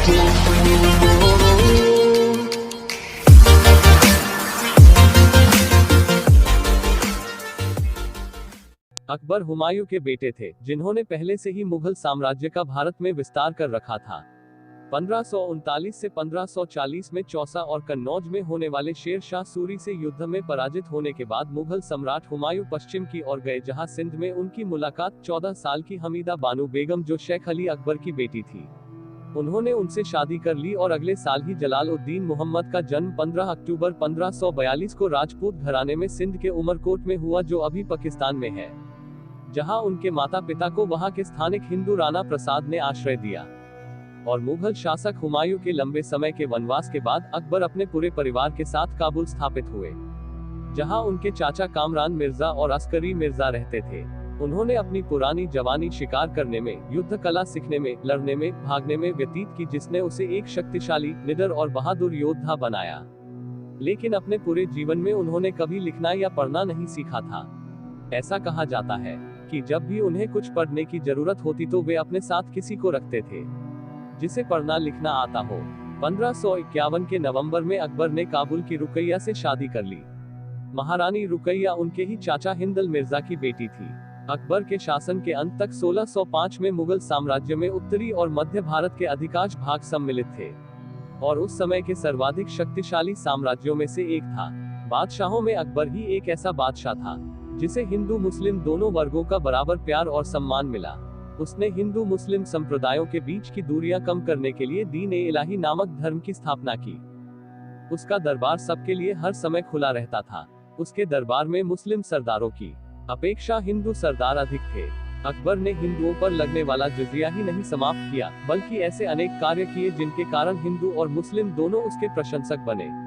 अकबर हुमायूं के बेटे थे, जिन्होंने पहले से ही मुगल साम्राज्य का भारत में विस्तार कर रखा था। 1539 से 1540 में चौसा और कन्नौज में होने वाले शेर शाह सूरी से युद्ध में पराजित होने के बाद मुगल सम्राट हुमायूं पश्चिम की ओर गए, जहां सिंध में उनकी मुलाकात 14 साल की हमीदा बानो बेगम, जो शेख अली अकबर की बेटी थी। उन्होंने उनसे शादी कर ली और अगले साल ही जलालुद्दीन मोहम्मद का जन्म 15 अक्टूबर 1542 को राजपूत घराने में सिंध के उमरकोट में हुआ, जो अभी पाकिस्तान में है, जहां उनके माता पिता को वहां के स्थानिक हिंदू राणा प्रसाद ने आश्रय दिया। और मुगल शासक हुमायूं के लंबे समय के वनवास के बाद अकबर अपने पूरे परिवार के साथ काबुल स्थापित हुए, जहां उनके चाचा कामरान मिर्जा और अस्करी मिर्जा रहते थे। उन्होंने अपनी पुरानी जवानी शिकार करने में, युद्ध कला सीखने में, लड़ने में, भागने में व्यतीत की, जिसने उसे एक शक्तिशाली, निडर और बहादुर योद्धा बनाया। लेकिन अपने पूरे जीवन में उन्होंने कभी लिखना या पढ़ना नहीं सीखा था। ऐसा कहा जाता है कि जब भी उन्हें कुछ पढ़ने की जरूरत होती तो वे अपने साथ किसी को रखते थे जिसे पढ़ना लिखना आता हो। 1551 के नवंबर में अकबर ने काबुल की रुकैया से शादी कर ली। महारानी रुकैया उनके ही चाचा हिंदल मिर्जा की बेटी थी। अकबर के शासन के अंत तक 1605 में मुगल साम्राज्य में उत्तरी और मध्य भारत के अधिकांश भाग सम्मिलित थे और उस समय के सर्वाधिक शक्तिशाली साम्राज्यों में से एक था। बादशाहों में अकबर ही एक ऐसा बादशाह था जिसे हिंदू मुस्लिम दोनों वर्गों का बराबर प्यार और सम्मान मिला। उसने हिंदू मुस्लिम संप्रदायों के बीच की दूरियां कम करने के लिए दीन-ए-इलाही नामक धर्म की स्थापना की। उसका दरबार सबके लिए हर समय खुला रहता था। उसके दरबार में मुस्लिम सरदारों की अपेक्षा हिंदू सरदार अधिक थे। अकबर ने हिंदुओं पर लगने वाला जजिया ही नहीं समाप्त किया, बल्कि ऐसे अनेक कार्य किए जिनके कारण हिंदू और मुस्लिम दोनों उसके प्रशंसक बने।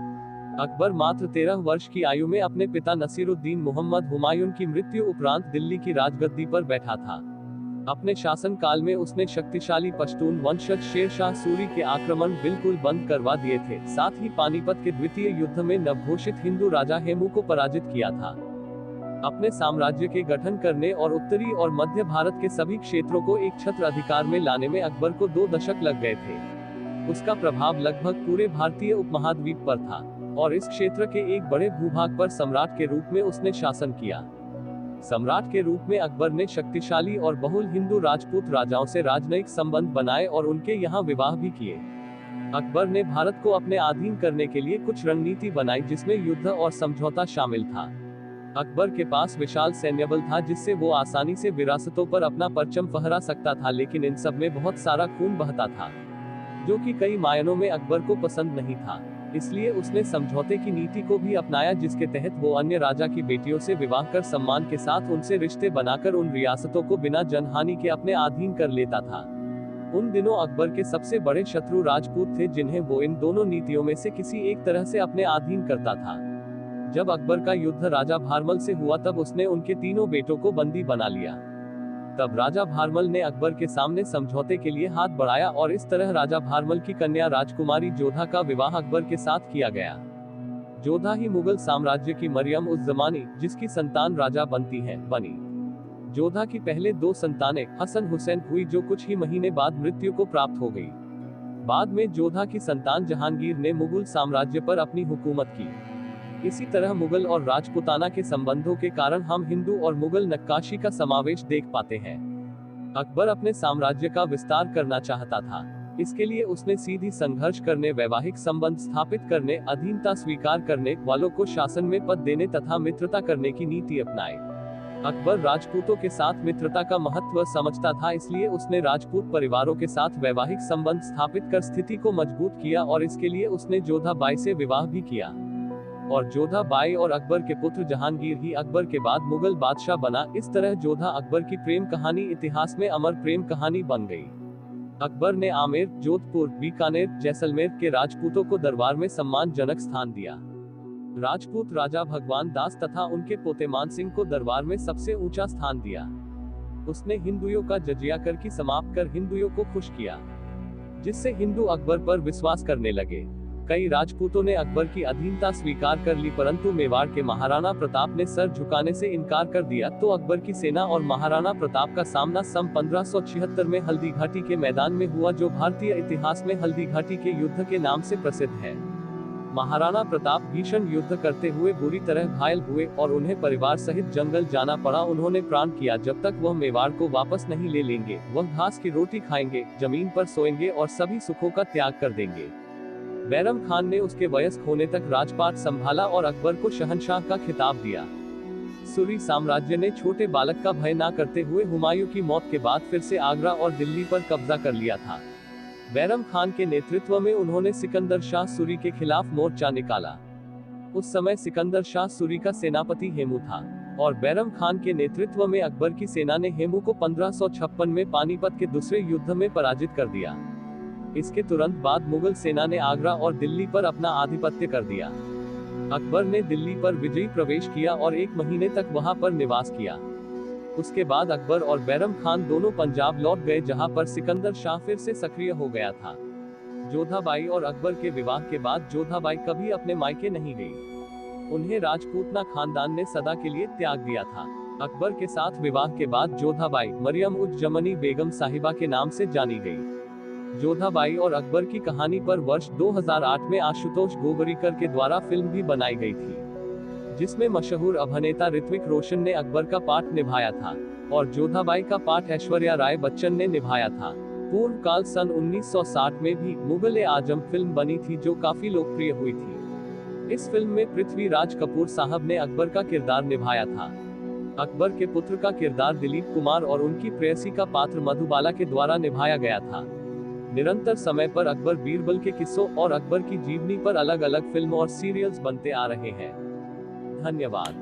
अकबर मात्र 13 वर्ष की आयु में अपने पिता नसीरुद्दीन मोहम्मद हुमायूं की मृत्यु उपरांत दिल्ली की राजगद्दी पर बैठा था। अपने शासन काल में उसने शक्तिशाली पश्तून वंशज शेर शाह सूरी के आक्रमण बिल्कुल बंद करवा दिए थे। साथ ही पानीपत के द्वितीय युद्ध में नवघोषित हिंदू राजा हेमू को पराजित किया था। अपने साम्राज्य के गठन करने और उत्तरी और मध्य भारत के सभी क्षेत्रों को एक छत्र अधिकार में लाने में अकबर को 2 दशक लग गए थे। उसका प्रभाव लगभग पूरे भारतीय उपमहाद्वीप पर था और इस क्षेत्र के एक बड़े भूभाग पर सम्राट के रूप में उसने शासन किया। सम्राट के रूप में अकबर ने शक्तिशाली और बहुल हिंदू राजपूत राजाओं से राजनयिक संबंध बनाए और उनके यहाँ विवाह भी किए। अकबर ने भारत को अपने अधीन करने के लिए कुछ रणनीति बनाई, जिसमें युद्ध और समझौता शामिल था। अकबर के पास विशाल सैन्य बल था, जिससे वो आसानी से विरासतों पर अपना परचम फहरा सकता था, लेकिन इन सब में बहुत सारा खून बहता था, जो कि कई मायनों में अकबर को पसंद नहीं था। इसलिए उसने समझौते की नीति को भी अपनाया, जिसके तहत वो अन्य राजा की बेटियों से विवाह कर सम्मान के साथ उनसे रिश्ते बनाकर उन रियासतों को बिना जनहानि के अपने अधीन कर लेता था। उन दिनों अकबर के सबसे बड़े शत्रु राजपूत थे, जिन्हें वो इन दोनों नीतियों में से किसी एक तरह से अपने अधीन करता था। जब अकबर का युद्ध राजा भारमल से हुआ, तब उसने उनके तीनों बेटों को बंदी बना लिया। तब राजा भारमल ने अकबर के सामने समझौते के लिए हाथ बढ़ाया और इस तरह राजा भारमल की कन्या राजकुमारी जोधा का विवाह अकबर के साथ किया गया। जोधा ही मुगल साम्राज्य की मरियम उज़ ज़मानी, जिसकी संतान राजा बनती है, बनी। जोधा की पहले 2 संतानें हसन हुसैन हुई, जो कुछ ही महीने बाद मृत्यु को प्राप्त हो गई। बाद में जोधा की संतान जहांगीर ने मुगल साम्राज्य पर अपनी हुकूमत की। इसी तरह मुगल और राजपूताना के संबंधों के कारण हम हिंदू और मुगल नक्काशी का समावेश देख पाते हैं। अकबर अपने साम्राज्य का विस्तार करना चाहता था। इसके लिए उसने सीधी संघर्ष करने, वैवाहिक संबंध स्थापित करने, अधीनता स्वीकार करने वालों को शासन में पद देने तथा मित्रता करने की नीति अपनाई। अकबर राजपूतों के साथ मित्रता का महत्व समझता था, इसलिए उसने राजपूत परिवारों के साथ वैवाहिक संबंध स्थापित कर स्थिति को मजबूत किया और इसके लिए उसने जोधा बाई से विवाह भी किया। और जोधा बाई और अकबर के पुत्र जहांगीर ही अकबर के बाद मुगल बादशाह बना। इस तरह जोधा अकबर की प्रेम कहानी इतिहास में अमर प्रेम कहानी बन गई। अकबर ने आमेर, जोधपुर, बीकानेर, जैसलमेर के राजपूतों को दरबार में सम्मानजनक स्थान दिया। राजपूत राजा भगवान दास तथा उनके पोते मान सिंह को दरबार में सबसे ऊंचा स्थान दिया। उसने हिंदुओं का जजिया कर की समाप्त कर हिंदुओं को खुश किया, जिससे हिंदू अकबर पर विश्वास करने लगे। कई राजपूतों ने अकबर की अधीनता स्वीकार कर ली, परंतु मेवाड़ के महाराणा प्रताप ने सर झुकाने से इनकार कर दिया, तो अकबर की सेना और महाराणा प्रताप का सामना सन 1576 में हल्दी घाटी के मैदान में हुआ, जो भारतीय इतिहास में हल्दी घाटी के युद्ध के नाम से प्रसिद्ध है। महाराणा प्रताप भीषण युद्ध करते हुए बुरी तरह घायल हुए और उन्हें परिवार सहित जंगल जाना पड़ा। उन्होंने प्रण किया, जब तक वह मेवाड़ को वापस नहीं ले लेंगे, वह घास की रोटी खाएंगे, जमीन पर सोएंगे और सभी सुखों का त्याग कर देंगे। बैरम खान ने उसके वयस्क होने तक राजपाट संभाला और अकबर को शहंशाह का खिताब दिया। सूरी साम्राज्य ने छोटे बालक का भय न करते हुए हुमायूं की मौत के बाद फिर से आगरा और दिल्ली पर कब्जा कर लिया था। बैरम खान के नेतृत्व में उन्होंने सिकंदर शाह सूरी के खिलाफ मोर्चा निकाला। उस समय सिकंदर शाह सूरी का सेनापति हेमू था और बैरम खान के नेतृत्व में अकबर की सेना ने हेमू को 1556 में पानीपत के दूसरे युद्ध में पराजित कर दिया। इसके तुरंत बाद मुगल सेना ने आगरा और दिल्ली पर अपना आधिपत्य कर दिया। अकबर ने दिल्ली पर विजयी प्रवेश किया और 1 महीने तक वहां पर निवास किया। उसके बाद अकबर और बैरम खान दोनों पंजाब लौट गए, जहां पर सिकंदर शाह फिर से सक्रिय हो गया था। जोधाबाई और अकबर के विवाह के बाद जोधाबाई कभी अपने मायके नहीं गई। उन्हें राजपूतना खानदान ने सदा के लिए त्याग दिया था। अकबर के साथ विवाह के बाद जोधाबाई मरियम उज जमनी बेगम साहिबा के नाम से जानी गई। जोधाबाई और अकबर की कहानी पर वर्ष 2008 में आशुतोष गोवरीकर के द्वारा फिल्म भी बनाई गई थी, जिसमें मशहूर अभिनेता ऋत्विक रोशन ने अकबर का पाठ निभाया था और जोधाबाई का पाठ ऐश्वर्या राय बच्चन ने निभाया था। पूर्व काल सन 1960 में भी मुगल आजम फिल्म बनी थी, जो काफी लोकप्रिय हुई थी। इस फिल्म में पृथ्वीराज कपूर साहब ने अकबर का किरदार निभाया था। अकबर के पुत्र का किरदार दिलीप कुमार और उनकी प्रेयसी का पात्र मधुबाला के द्वारा निभाया गया था। निरंतर समय पर अकबर बीरबल के किस्सों और अकबर की जीवनी पर अलग अलग फिल्म और सीरियल्स बनते आ रहे हैं। धन्यवाद।